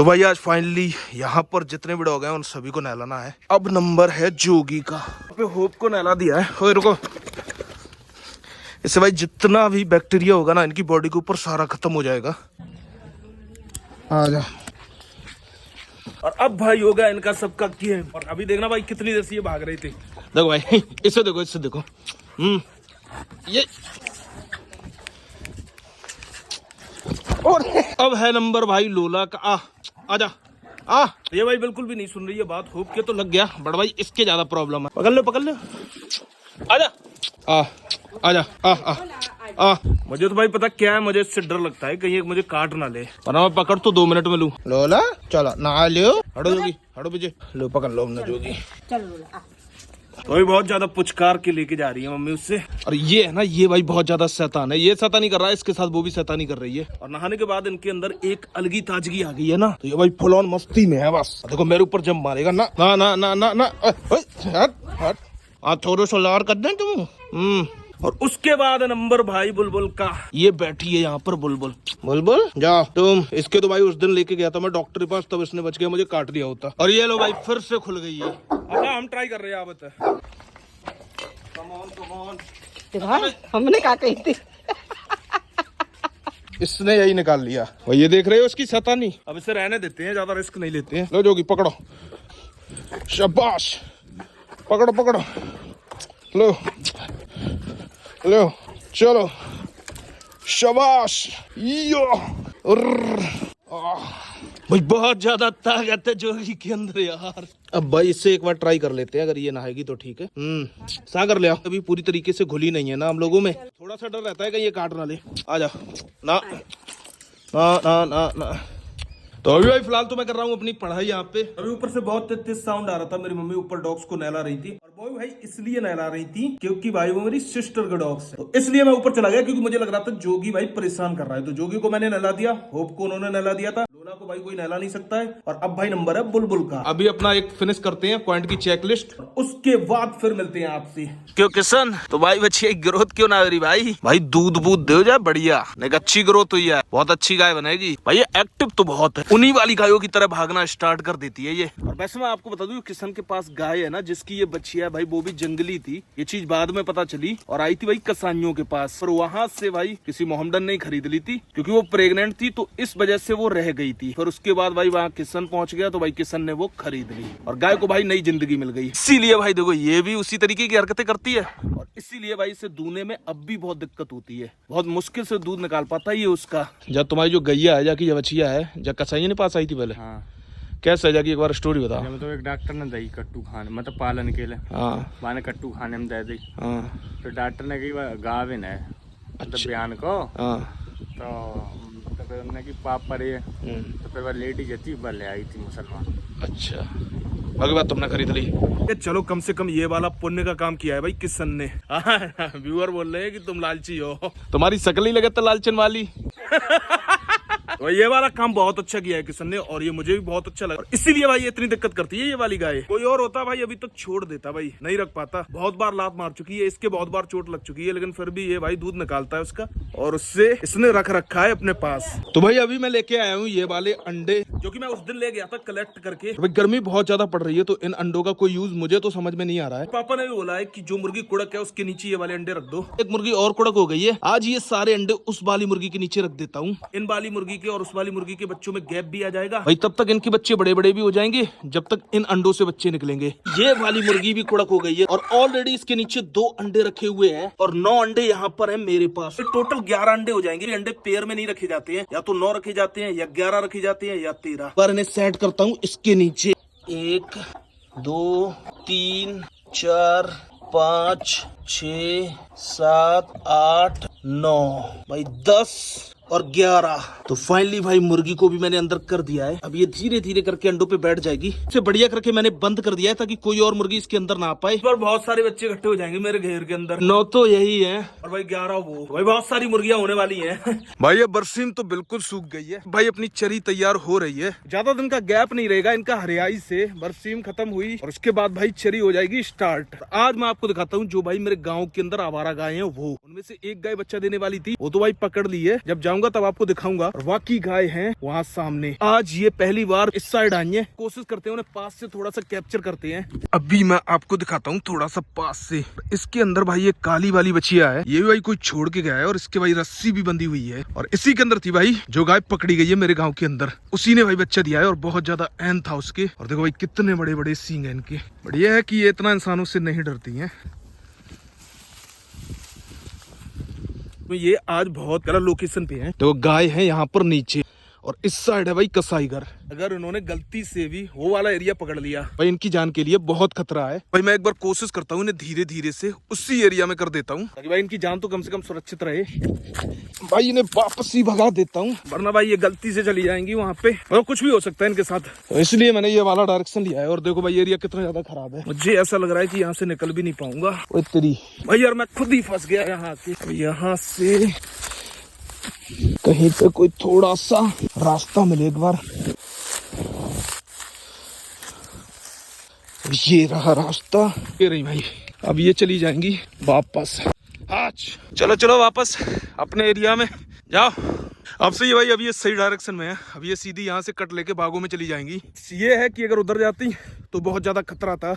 तो भाई आज फाइनली यहाँ पर जितने भी डॉग हैं उन सभी को नहलाना है। अब नंबर है जोगी का। पे होप को नहला दिया है। ओए रुको, इससे भाई जितना भी बैक्टीरिया होगा ना इनकी बॉडी के ऊपर सारा खत्म हो जाएगा। आ जा। और अब भाई होगा इनका सबका गेम। और अभी देखना भाई कितनी देर से ये भाग रही थी। देखो भाई इससे देखो, इससे देखो। ये और अब है नंबर भाई लोला का। आजा आ। ये भाई बिल्कुल भी नहीं सुन रही है बात। होप के तो लग गया, बट भाई इसके ज्यादा प्रॉब्लम है। पकड़ लो पकड़ लो। आजा आजा आ। मुझे तो भाई पता क्या है, मुझे इससे डर लगता है कहीं मुझे काट ना ले, वरना मैं पकड़ तो 2 मिनट में लूं। लोला चलो नहा लो। हटो जोगी, हटो पीछे। लो पकड़ लो हमने जोगी। तो भी बहुत ज्यादा पुचकार के लेके जा रही है मम्मी उससे। और ये है ना, ये भाई बहुत ज्यादा शैतान है। ये शैतानी कर रहा है, इसके साथ वो भी शैतानी कर रही है। और नहाने के बाद इनके अंदर एक अलगी ताजगी आ गई है ना, तो ये भाई फुल ऑन मस्ती में है। बस देखो मेरे ऊपर जंप मारेगा ना ना ना ना ना ना। हट हट। आज थोड़ा सा लार कर दें तुम। और उसके बाद नंबर भाई बुलबुल का। ये बैठी है यहाँ पर बुलबुल। बुलबुल जा तुम। इसके तो भाई उस दिन लेके गया था मैं डॉक्टर के पास, तब इसने बच गया, मुझे काट दिया होता। और ये लो भाई फिर से खुल गई है। अब हम ट्राई कर रहे हैं। अब कम ऑन हमने क्या कही थी। इसने यही निकाल लिया। और ये देख रहे हो उसकी शैतानी। अब इसे रहने देते हैं, ज्यादा रिस्क नहीं लेते हैं। लो जोगी पकड़ो। शाबाश। पकड़ो पकड़ो। लो लो चलो। शाबाश। यो भाई बहुत ज्यादा ताकत है जोगी के अंदर यार। अब भाई इससे एक बार ट्राई कर लेते हैं, अगर ये नहाएगी तो ठीक है। सागर ले आओ। अभी पूरी तरीके से घुली नहीं है ना हम लोगों में, थोड़ा सा डर रहता है कि ये काट ना ले। आ जा ना ना ना ना ना। तो अभी भाई फिलहाल तो मैं कर रहा हूँ अपनी पढ़ाई यहाँ पे। अभी ऊपर से बहुत तेज साउंड आ रहा था। मेरी मम्मी ऊपर डॉग्स को नहला रही थी। और वो भाई इसलिए नहला रही थी क्योंकि भाई वो मेरी सिस्टर का डॉग्स है, तो इसलिए मैं ऊपर चला गया, क्योंकि मुझे लग रहा था जोगी भाई परेशान कर रहा है। तो जोगी को मैंने नहला दिया, होप को उन्होंने नहला दिया था, लोला को भाई कोई नहला नहीं सकता है। और अब भाई नंबर है बुलबुल का। अभी अपना एक फिनिश करते हैं पॉइंट की चेकलिस्ट, उसके बाद फिर मिलते हैं आपसे। क्यों किशन, तो भाई बच्ची ग्रोथ क्यों ना रही भाई? भाई दूध बूध दे जाए बढ़िया, नहीं अच्छी ग्रोथ हुई है, बहुत अच्छी गाय बनेगी भाई। ये एक्टिव तो बहुत है, उन्हीं वाली गायों की तरह भागना स्टार्ट कर देती है ये। और वैसे मैं आपको बता दूं, किशन के पास गाय है ना जिसकी ये बच्ची है भाई, वो भी जंगली थी। ये चीज बाद में पता चली और आई थी भाई कसाइयों के पास, और वहां से भाई किसी मोहम्मदन ने खरीद ली थी, क्योंकि वो प्रेग्नेंट थी, तो इस वजह से वो रह गई थी। फिर उसके बाद भाई वहाँ किशन पहुंच गया, तो भाई किशन ने वो खरीद ली और गाय को भाई नई जिंदगी मिल गई। इसीलिए भाई देखो ये भी उसी तरीके की हरकतें करती है, और इसीलिए भाई इसे दूने में अब भी बहुत दिक्कत होती है। बहुत मुश्किल से दूध निकाल पाता है ये उसका। जब तुम्हारी जो गैया है, जाकी बच्चिया है, जब कसाइयों ने पास आई थी पहले, हाँ। कैसे है जाकी, एक बार स्टोरी बता। मतलब एक डॉक्टर ने दी कट्टू खाने, मतलब पालन के लिए। हाँ मैंने कट्टू खाने में दे दी। हाँ। तो डॉक्टर ने कही गाविन है, मतलब बयान को। हाँ। तो फिर उन्होंने की पाप पड़े, तो फिर वह लेडी जती वह ले आई थी मुसलमान। अच्छा, बाकी बात तुमने खरीद ली। चलो कम से कम ये वाला पुण्य का काम किया है भाई किशन ने। व्यूअर बोल रहे हैं कि तुम लालची हो, तुम्हारी शक्ल ही लगता लालचन वाली। तो ये वाला काम बहुत अच्छा किया है किशन ने, और ये मुझे भी बहुत अच्छा लगा। इसीलिए भाई इतनी दिक्कत करती है ये वाली गाय। कोई और होता भाई अभी तक छोड़ देता, भाई नहीं रख पाता। बहुत बार लात मार चुकी है, इसके बहुत बार चोट लग चुकी है, लेकिन फिर भी ये भाई दूध निकालता है उसका, और उससे इसने रख रखा है अपने पास। तो भाई अभी मैं लेके आया हूँ ये वाले अंडे, जो कि मैं उस दिन ले गया था कलेक्ट करके। भाई गर्मी बहुत ज्यादा पड़ रही है, तो इन अंडों का कोई यूज मुझे तो समझ में नहीं आ रहा है। पापा ने भी बोला है कि जो मुर्गी कुड़क है उसके नीचे ये वाले अंडे रख दो। एक मुर्गी और कुड़क हो गई है, आज ये सारे अंडे उस वाली मुर्गी के नीचे रख देता हूँ। इन वाली मुर्गी के और उस वाली मुर्गी के बच्चों में गैप भी आ जाएगा भाई, तब तक इनके बच्चे बड़े बड़े भी हो जाएंगे, जब तक इन अंडों से बच्चे निकलेंगे। ये वाली मुर्गी भी कुड़क हो गई है, और ऑलरेडी इसके नीचे 2 अंडे रखे हुए हैं, और 9 अंडे यहाँ पर है मेरे पास। टोटल 11 अंडे हो जाएंगे। अंडे पेयर में नहीं रखे जाते हैं, या तो 9 रखे जाते हैं, या 11 रखे जाते हैं, या 13। पर इन्हें सेट करता हूँ इसके नीचे। 1 2 3 4 5 6 7 8 9 भाई 10 और 11। तो फाइनली भाई मुर्गी को भी मैंने अंदर कर दिया है। अब ये धीरे धीरे करके अंडों पे बैठ जाएगी। इसे बढ़िया करके मैंने बंद कर दिया है, ताकि कोई और मुर्गी इसके अंदर ना आ पाए। पर बहुत सारे बच्चे इकट्ठे हो जाएंगे मेरे घेर के अंदर। 9 तो यही है, और भाई 11 वो। भाई बहुत सारी मुर्गियां होने वाली हैं। भाई ये बरसीम तो बिल्कुल सूख गई है भाई, अपनी चरी तैयार हो रही है। ज्यादा दिन का गैप नहीं रहेगा इनका हरियाई से। बरसीम खत्म हुई और उसके बाद भाई चरी हो जाएगी स्टार्ट। आज मैं आपको दिखाता हूँ जो भाई मेरे गाँव के अंदर आवारा गाय है, वो उनमें से एक गाय बच्चा देने वाली थी, वो तो भाई पकड़ ली है। जब जाऊंगा जाऊंगा तब आपको दिखाऊंगा। और वाकई गाय हैं वहाँ सामने। आज ये पहली बार इस साइड आई है, कोशिश करते हैं उन्हें पास से थोड़ा सा कैप्चर करते हैं। अभी मैं आपको दिखाता हूँ थोड़ा सा पास से। इसके अंदर भाई ये काली वाली बछिया है, ये भी भाई कोई छोड़ के गया है और इसके भाई रस्सी भी बंधी हुई है। और इसी के अंदर थी भाई जो गाय पकड़ी गई है मेरे गाँव के अंदर, उसी ने भाई बच्चा दिया है और बहुत ज्यादा ऐन था उसके। और देखो भाई कितने बड़े बड़े सींग है इनके। बढ़िया है कि ये इतना इंसानों से नहीं डरती हैं। तो ये आज बहुत गलत लोकेशन पे है। तो गाय है यहाँ पर नीचे और इस साइड है भाई कसाई घर। अगर उन्होंने गलती से भी वो वाला एरिया पकड़ लिया भाई इनकी जान के लिए बहुत खतरा है। भाई मैं एक बार कोशिश करता हूँ इन्हें धीरे धीरे से उसी एरिया में कर देता हूँ ताकि भाई इनकी जान तो कम से कम सुरक्षित रहे। भाई इन्हें वापस ही भगा देता हूँ वरना भाई ये गलती से चली जाएंगी वहाँ पे और कुछ भी हो सकता है इनके साथ। तो इसलिए मैंने ये वाला डायरेक्शन लिया है। और देखो भाई एरिया कितना ज्यादा खराब है, मुझे ऐसा लग रहा है कि यहाँ से निकल भी नहीं पाऊंगा। तेरी भाई यार मैं खुद ही फंस गया यहाँ के। यहाँ से कहीं पे कोई थोड़ा सा रास्ता मिले एक बार। ये रहा रास्ता, ये रही भाई। अब ये चली जाएंगी वापस। आज चलो चलो वापस अपने एरिया में जाओ। अब से ये भाई अभी ये सही डायरेक्शन में है। अब ये सीधी यहाँ से कट लेके बागों में चली जाएंगी। ये है कि अगर उधर जाती तो बहुत ज्यादा खतरा था,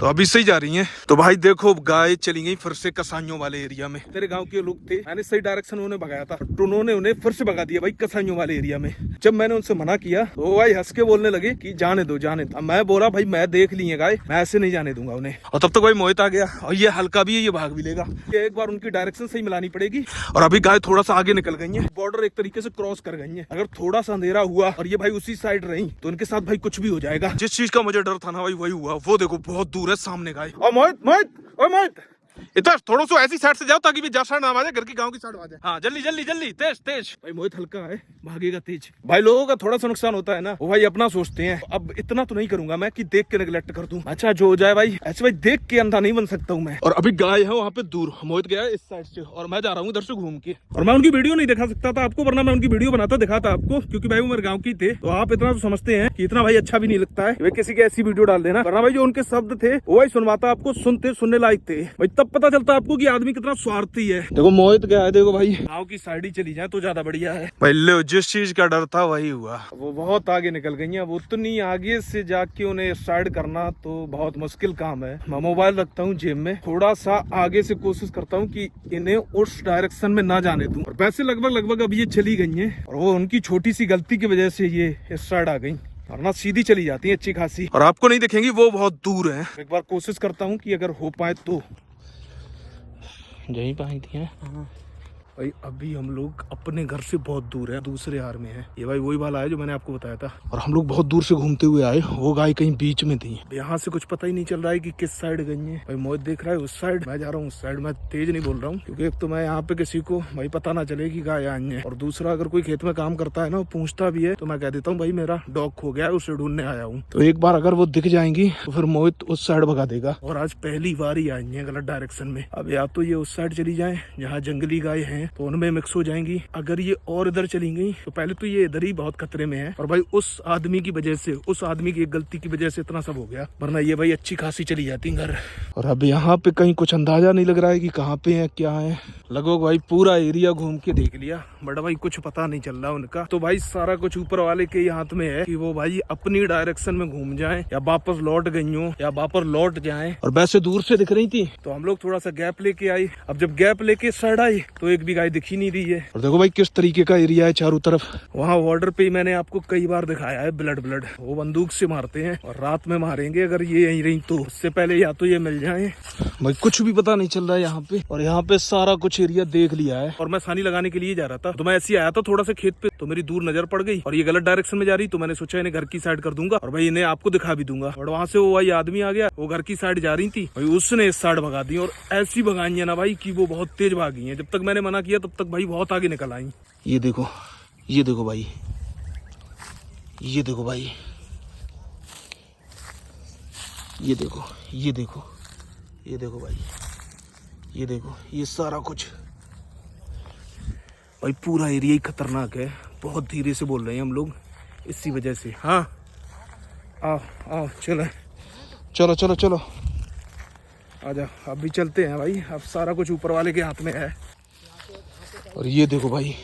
तो अभी सही जा रही हैं। तो भाई देखो गाय चली गई फिर से कसाईयों वाले एरिया में। तेरे गांव के लोग थे, मैंने सही डायरेक्शन उन्हें भगाया था तो उन्होंने उन्हें फिर से भगा दिया भाई कसाईयों वाले एरिया में। जब मैंने उनसे मना किया तो भाई हंस के बोलने लगे कि जाने दो जाने दो। मैं बोला भाई मैं देख ली है गाय, मैं ऐसे नहीं जाने दूंगा उन्हें। और तब तक भाई मोहित आ गया और ये हल्का भी है, ये भाग भी लेगा। ये एक बार उनकी डायरेक्शन सही मिलानी पड़ेगी। और अभी गाय थोड़ा सा आगे निकल गई है, बॉर्डर एक तरीके से क्रॉस कर गई है। अगर थोड़ा सा अंधेरा हुआ और ये भाई उसी साइड रही तो उनके साथ भाई कुछ भी हो जाएगा। जिस चीज का मुझे डर था ना भाई वही हुआ। वो देखो बहुत दूर है सामने गाय। और मोहित इधर थोड़ा सा ऐसी साइड से जाओ ताकि भी साइड ना आवाज घर की गांव की साइड आवाज है। हाँ जल्दी जल्दी जल्दी तेज तेज। भाई मोहित हल्का है, भागेगा तेज। भाई लोगों का थोड़ा सा नुकसान होता है ना, वो भाई अपना सोचते हैं। अब इतना तो नहीं करूंगा मैं कि देख के नेगलेक्ट कर दूं। अच्छा जो हो जाए भाई, ऐसे भाई देख के अंधा नहीं बन सकता हूँ मैं। और अभी गाय है वहाँ पे दूर, मोहित गया है इस साइड से और मैं जा रहा हूँ इधर से घूम के। और मैं उनकी वीडियो नहीं दिखा सकता था आपको, वरना मैं उनकी वीडियो बनाता दिखाता आपको, क्योंकि भाई वो मेरे गाँव की थे। तो आप इतना तो समझते हैं कि इतना भाई अच्छा भी नहीं लगता है किसी की ऐसी वीडियो डाल देना। वरना भाई जो उनके शब्द थे वो भाई सुनवाता आपको, सुनने लायक थे भाई। तब पता चलता आपको आदमी कितना स्वार्थी है। देखो मोहित गया है, देखो भाई गाँव की साइड ही चली जाए तो ज्यादा बढ़िया है। पहले जिस चीज का डर था वही हुआ। वो बहुत आगे निकल गई है। अब उतनी आगे से जाके उन्हें साइड करना तो बहुत मुश्किल काम है। मैं मोबाइल रखता हूँ जेब में, थोड़ा सा आगे से कोशिश करता हूँ कि इन्हें उस डायरेक्शन में ना जाने दूं। और वैसे लगभग अब ये चली गई है और वो उनकी छोटी सी गलती की वजह से ये इस साइड आ गई, वरना सीधी चली जाती है अच्छी खासी। और आपको नहीं दिखेंगी, वो बहुत दूर है। एक बार कोशिश करता हूँ कि अगर हो पाए तो यहीं पाई थी। भाई अभी हम लोग अपने घर से बहुत दूर है, दूसरे हार में है। ये भाई वही वाला है जो मैंने आपको बताया था। और हम लोग बहुत दूर से घूमते हुए आए, वो गाय कहीं बीच में थी। यहाँ से कुछ पता ही नहीं चल रहा है कि किस साइड गई है। भाई मोहित देख रहा है उस साइड, मैं जा रहा हूँ उस साइड। मैं तेज नहीं बोल रहा हूँ क्योंकि एक तो मैं यहाँ पे किसी को भाई पता ना चले कि गाय आई है, और दूसरा अगर कोई खेत में काम करता है ना, वो पूछता भी है तो मैं कह देता हूँ भाई मेरा डॉग खो गया है, उसे ढूंढने आया हूँ। तो एक बार अगर वो दिख जाएंगी तो फिर मोहित उस साइड भगा देगा। और आज पहली बार ही आई है गलत डायरेक्शन में। अब या तो ये उस साइड चली जाए जहाँ जंगली गाय है तो उनमें मिक्स हो जाएंगी। अगर ये और इधर चली गई तो पहले तो ये इधर ही बहुत खतरे में है। और भाई उस आदमी की वजह से, उस आदमी की एक गलती की वजह से इतना सब हो गया, वरना ये भाई अच्छी खासी चली जाती घर। और अब यहाँ पे कहीं कुछ अंदाजा नहीं लग रहा है कि कहाँ पे है क्या है। लगभग भाई पूरा एरिया घूम के देख लिया बट भाई कुछ पता नहीं चल रहा उनका। तो भाई सारा कुछ ऊपर वाले के हाथ में है कि वो भाई अपनी डायरेक्शन में घूम जाए या वापस लौट गई हो या वापस लौट जाए। और वैसे दूर से दिख रही थी तो हम लोग थोड़ा सा गैप लेके आई। अब जब गैप लेके साइड आई तो एक भी गाय दिख ही नहीं रही है। और देखो भाई किस तरीके का एरिया है चारों तरफ। वहाँ बॉर्डर पे मैंने आपको कई बार दिखाया है ब्लड वो बंदूक से मारते हैं और रात में मारेंगे अगर ये यहीं रही तो। उससे पहले या तो ये मिल जाए। भाई कुछ भी पता नहीं चल रहा है यहाँ पे। और यहाँ पे सारा कुछ एरिया देख लिया है और मैं सानी लगाने के लिए जा रहा था तो मैं ऐसे ही आया था थोड़ा सा खेत पे, तो मेरी दूर नजर पड़ गई और ये गलत डायरेक्शन में जा रही। तो मैंने सोचा इन्हें घर की साइड कर दूंगा और भाई इन्हें आपको दिखा भी दूंगा। और वहाँ से वो भाई आदमी आ गया, वो घर की साइड जा रही थी भाई, उसने इस साइड भगा दी। और ऐसी भगाई है ना भाई कि वो बहुत तेज भागी है। जब तक मैंने मना किया तब तक भाई बहुत आगे निकल आई। ये देखो भाई, ये देखो भाई, ये देखो, ये देखो, ये देखो भाई, ये देखो, ये सारा कुछ भाई पूरा एरिया ही खतरनाक है। बहुत धीरे से बोल रहे हैं हम लोग इसी वजह से। हाँ आओ आओ चलो चलो चलो आजा, अब भी चलते हैं भाई। अब सारा कुछ ऊपर वाले के हाथ में है। और ये देखो भाई,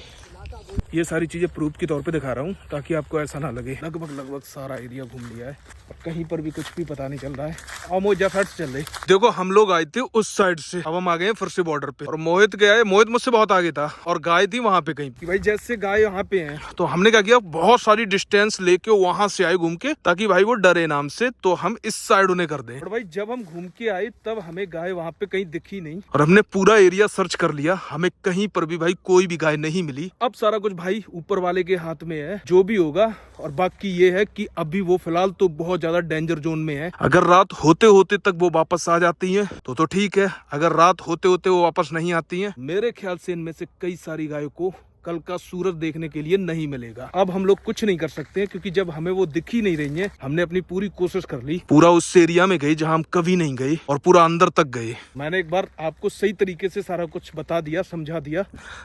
ये सारी चीजें प्रूफ के तौर पे दिखा रहा हूँ ताकि आपको ऐसा ना लगे। लगभग सारा एरिया घूम लिया है और कहीं पर भी कुछ भी पता नहीं चल रहा है। और मोजा फैट्स चल रही। देखो हम लोग आए थे उस साइड से, अब हम आ गए हैं फिर से बॉर्डर पे। और मोहित गया है, मोहित मुझसे बहुत आगे था और गाय थी वहां पे कहीं कि भाई जैसे गाय यहाँ पे है तो हमने क्या किया, बहुत सारी डिस्टेंस लेके वहां से आए घूम के, ताकि भाई वो डरे नाम से, तो हम इस साइड उन्हें कर दें। और भाई जब हम घूम के आए तब हमें गाय वहां पे कहीं दिखी नहीं और हमने पूरा एरिया सर्च कर लिया, हमें कहीं पर भी भाई कोई भी गाय नहीं मिली। अब सारा कुछ भाई ऊपर वाले के हाथ में है, जो भी होगा। और बाकी ये है कि अभी वो फिलहाल तो बहुत ज्यादा डेंजर जोन में है। अगर रात होते होते तक वो वापस आ जाती है तो ठीक है, अगर रात होते होते वो वापस नहीं आती है, मेरे ख्याल से इनमें से कई सारी गायों को कल का सूरज देखने के लिए नहीं मिलेगा। अब हम लोग कुछ नहीं कर सकते हैं क्योंकि जब हमें वो दिख ही नहीं रही है, हमने अपनी पूरी कोशिश कर ली, पूरा उस एरिया में गए जहां हम कभी नहीं गए और पूरा अंदर तक गए। मैंने एक बार आपको सही तरीके से सारा कुछ बता दिया, समझा दिया,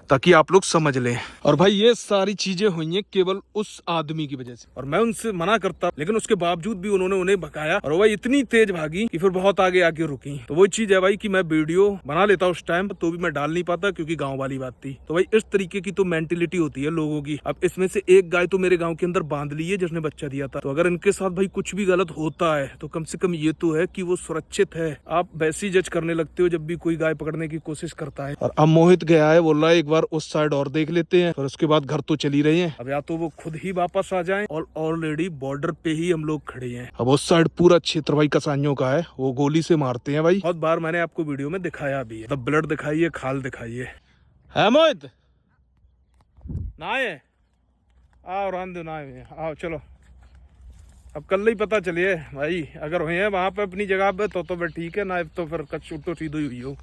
ताकि आप लोग समझ लें। और भाई ये सारी चीजें हुई हैं केवल उस आदमी की वजह से, और मैं उनसे मना करता लेकिन उसके बावजूद भी उन्होंने उन्हें भगाया और वह इतनी तेज भागी कि फिर बहुत आगे आके रुकी। तो वो चीज है भाई कि मैं वीडियो बना लेता उस टाइम तो भी मैं डाल नहीं पाता क्योंकि गाँव वाली बात थी। तो भाई इस तरीके की तो मेंटेलिटी होती है लोगों की। अब इसमें से एक गाय तो मेरे गांव के अंदर बांध ली है जिसने बच्चा दिया था, तो अगर इनके साथ भाई कुछ भी गलत होता है तो कम से कम ये तो है कि वो सुरक्षित है। आप वैसी जज करने लगते हो जब भी कोई गाय पकड़ने की कोशिश करता है। और अब मोहित गया है, बोल रहा है एक बार उस साइड और देख लेते हैं, और उसके बाद घर तो चली रहे हैं। अब या तो वो खुद ही वापस आ जाए और ऑलरेडी बॉर्डर पे ही हम लोग खड़े हैं। अब उस साइड पूरा क्षेत्र भाई कसाइयों का है, वो गोली से मारते हैं भाई। बहुत बार मैंने आपको वीडियो में दिखाया भी है, ब्लड दिखाइए, खाल दिखाइए। है मोहित नाए आओ रांधो नाए आओ, चलो अब कल ही पता चलिए भाई। अगर हुए हैं वहां पे अपनी जगह पे तो फिर ठीक है, ना तो फिर कच उल्टो सीधो ही हुई हो।